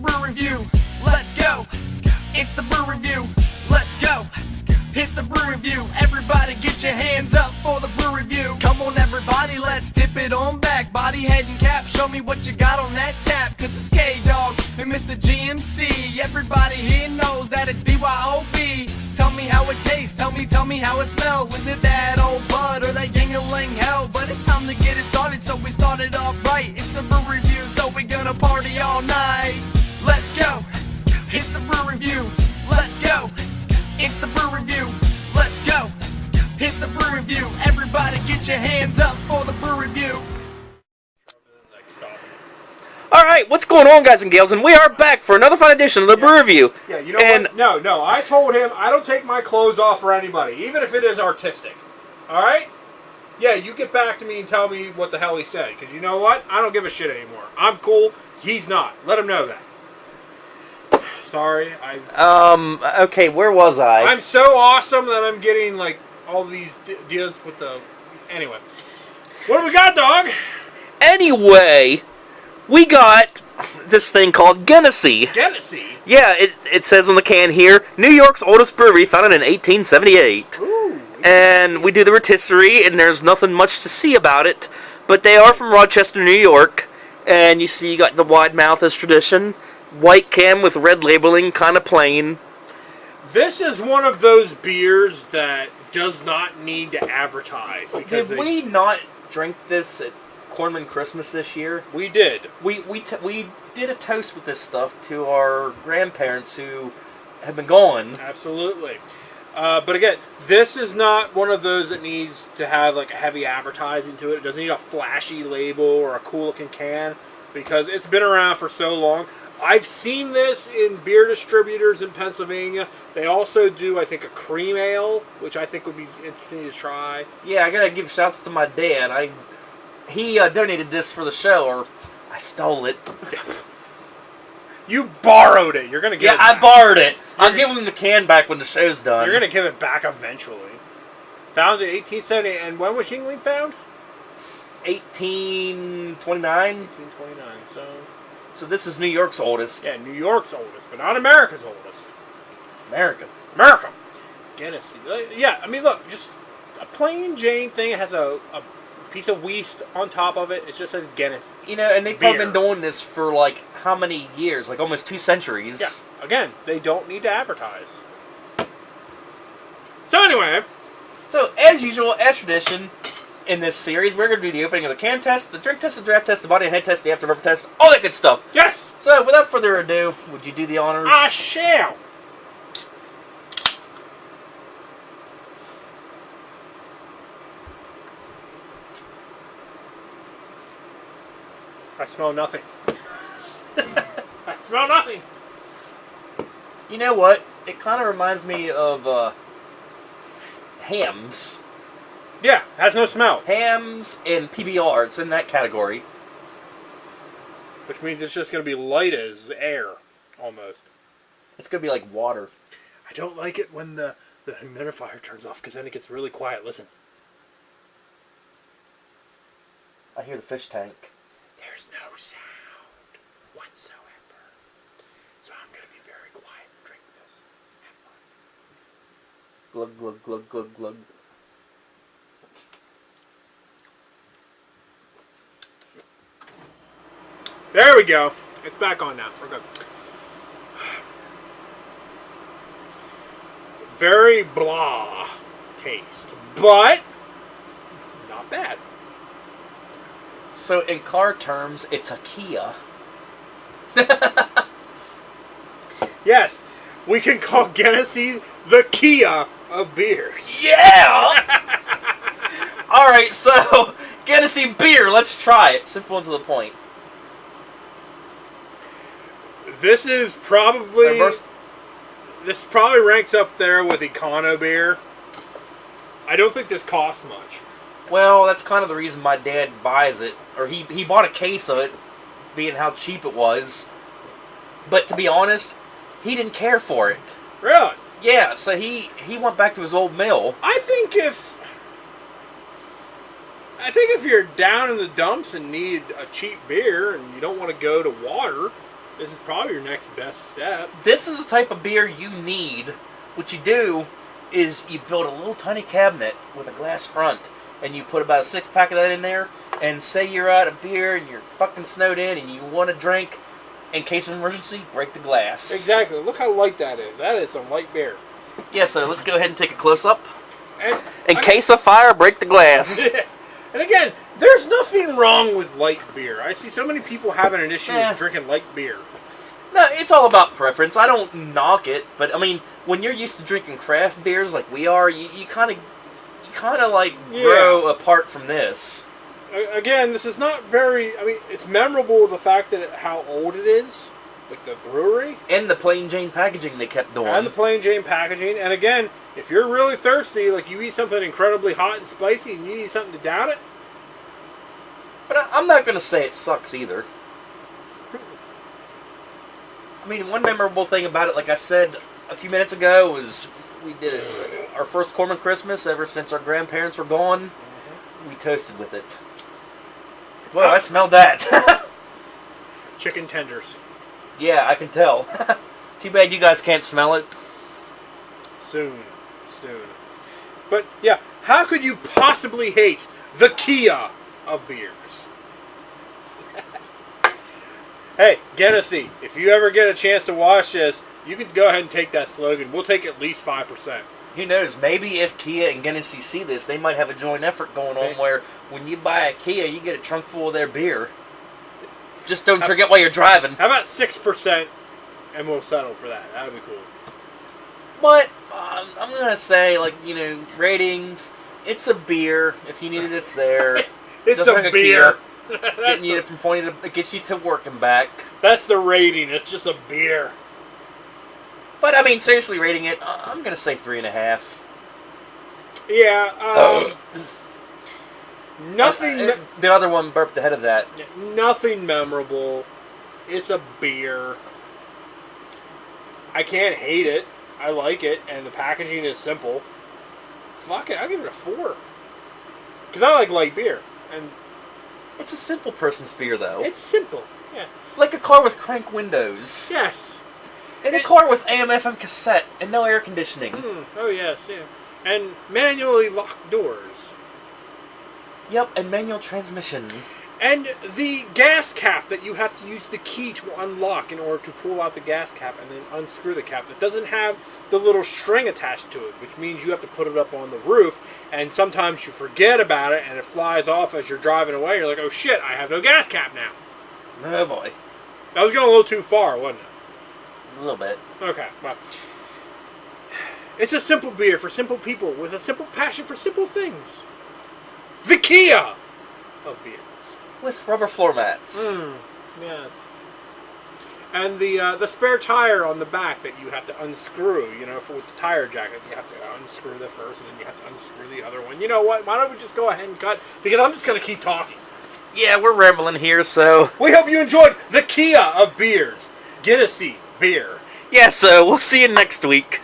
Brew Review. Let's go. It's the Brew Review. Let's go. It's the Brew Review. Everybody get your hands up for the Brew Review. Come on everybody, let's dip it on back. Body, head, and cap, show me what you got on that tap. Cause it's K-Dog and Mr. GMC. Everybody here knows that it's BYOB. Tell me how it tastes, tell me how it smells. Is it that old bud or that Yingling hell? But it's time to get it started, so we started off right. It's the Brew Review, so we gonna party all night. Let's go. It's the Brew Review. Let's go. It's the Brew Review. Let's go. It's the Brew Review. Everybody get your hands up for the Brew Review. Alright, what's going on, guys and gals? And we are back for another fun edition of the Brew Review. Yeah, you know what? No, I told him I don't take my clothes off for anybody, even if it is artistic. Alright? Yeah, you get back to me and tell me what the hell he said, because you know what? I don't give a shit anymore. I'm cool. He's not. Let him know that. Sorry, okay, where was I? I'm so awesome that I'm getting, like, all these deals with the... Anyway. What do we got, dog? Anyway, we got this thing called Genesee. Genesee? Yeah, it says on the can here, New York's oldest brewery, founded in 1878. Ooh. And we do the rotisserie, and there's nothing much to see about it, but they are from Rochester, New York, and you see you got the wide mouth as tradition, white can with red labeling, kind of plain. This is one of those beers that does not need to advertise. Because Did we not drink this at Cornman Christmas this year? We did. We did a toast with this stuff to our grandparents who have been gone. Absolutely. But again, this is not one of those that needs to have like a heavy advertising to it. It doesn't need a flashy label or a cool looking can because it's been around for so long. I've seen this in beer distributors in Pennsylvania. They also do, I think, a cream ale, which I think would be interesting to try. Yeah, I gotta give shouts to my dad. He donated this for the show, or I stole it. You borrowed it. You're gonna give it I back. borrowed it. I'll give him the can back when the show's done. You're gonna give it back eventually. Founded in 1870, and when was Yingling found? 1829. 1829. So this is New York's oldest. Yeah, New York's oldest, but not America's oldest. America. Genesee. Yeah, I mean, look, just a plain Jane thing. It has a piece of yeast on top of it. It just says Genesee. You know, and they've probably been doing this for, like, how many years? Like, almost 2 centuries. Yeah. Again, they don't need to advertise. So anyway. So, as usual, as tradition, in this series, we're going to do the opening of the can test, the drink test, the draft test, the body and head test, the afterburner test, all that good stuff. Yes! So, without further ado, would you do the honors? I shall! I smell nothing. I smell nothing. You know what? It kind of reminds me of hams. Yeah, has no smell. Hams and PBR. It's in that category. Which means it's just going to be light as air, almost. It's going to be like water. I don't like it when the humidifier turns off, because then it gets really quiet. Listen. I hear the fish tank. There's no sound whatsoever. So I'm going to be very quiet and drink this. Have fun. Glug, glug, glug, glug, glug. There we go. It's back on now. We're good. Very blah taste, but not bad. So in car terms, it's a Kia. Yes, we can call Genesee the Kia of beers. Yeah! Alright, so, Genesee beer, let's try it. Simple and to the point. This is probably... This probably ranks up there with Econo beer. I don't think this costs much. Well, that's kind of the reason my dad buys it. Or he bought a case of it, being how cheap it was. But to be honest, he didn't care for it. Really? Yeah, so he went back to his old mill. I think if you're down in the dumps and need a cheap beer and you don't want to go to water, This is probably your next best step. This is the type of beer you need. What you do is you build a little tiny cabinet with a glass front, and you put about a 6-pack of that in there, and say you're out of beer and you're fucking snowed in and you want to drink, in case of emergency, break the glass. Exactly. Look how light that is. That is some light beer. Yeah, so let's go ahead and take a close-up. And In case of fire, break the glass. And again, there's nothing wrong with light beer. I see so many people having an issue with drinking light beer. No, it's all about preference. I don't knock it, but I mean, when you're used to drinking craft beers like we are, you kind of like grow apart from this. Again, this is not very. I mean, it's memorable the fact that how old it is, like the brewery And the plain Jane packaging they kept doing. and the plain Jane packaging. And again, if you're really thirsty, like you eat something incredibly hot and spicy, and you need something to down it. But I'm not going to say it sucks either. I mean, one memorable thing about it, like I said a few minutes ago, was we did our first Corman Christmas ever since our grandparents were gone. We toasted with it. Well, I smelled that. Chicken tenders. Yeah, I can tell. Too bad you guys can't smell it. Soon. But yeah, how could you possibly hate the Kia of beers? Hey, Genesee, if you ever get a chance to watch this, you can go ahead and take that slogan. We'll take at least 5%. Who knows? Maybe if Kia and Genesee see this, they might have a joint effort going on where when you buy a Kia, you get a trunk full of their beer. Just don't drink it while you're driving. How about 6%, and we'll settle for that. That would be cool. But I'm going to say, like, ratings, it's a beer. If you need it, it's there. It's Just a like beer. Getting you from point to, it gets you to work and back. That's the rating. It's just a beer. But, I mean, seriously rating it, I'm going to say 3.5. Yeah, nothing... the other one burped ahead of that. Nothing memorable. It's a beer. I can't hate it. I like it, and the packaging is simple. Fuck it, I'll give it a 4. Because I like light beer. And It's a simple person's beer, though. it's simple. Yeah. Like a car with crank windows. Yes. And a car with AM/FM cassette and no air conditioning. Oh, yes, yeah. And manually locked doors. Yep, and manual transmission. And the gas cap that you have to use the key to unlock in order to pull out the gas cap and then unscrew the cap. That doesn't have the little string attached to it, which means you have to put it up on the roof, and sometimes you forget about it and it flies off as you're driving away. You're like, oh shit, I have no gas cap now. Oh boy. That was going a little too far, wasn't it? A little bit. Okay, well. It's a simple beer for simple people with a simple passion for simple things. The Kia of beer. With rubber floor mats. Yes. And the spare tire on the back that you have to unscrew, for with the tire jacket. You have to unscrew the first and then you have to unscrew the other one. You know what? Why don't we just go ahead and cut? Because I'm just going to keep talking. Yeah, we're rambling here, so... We hope you enjoyed the Kia of beers. Genesee beer. Yeah, so we'll see you next week.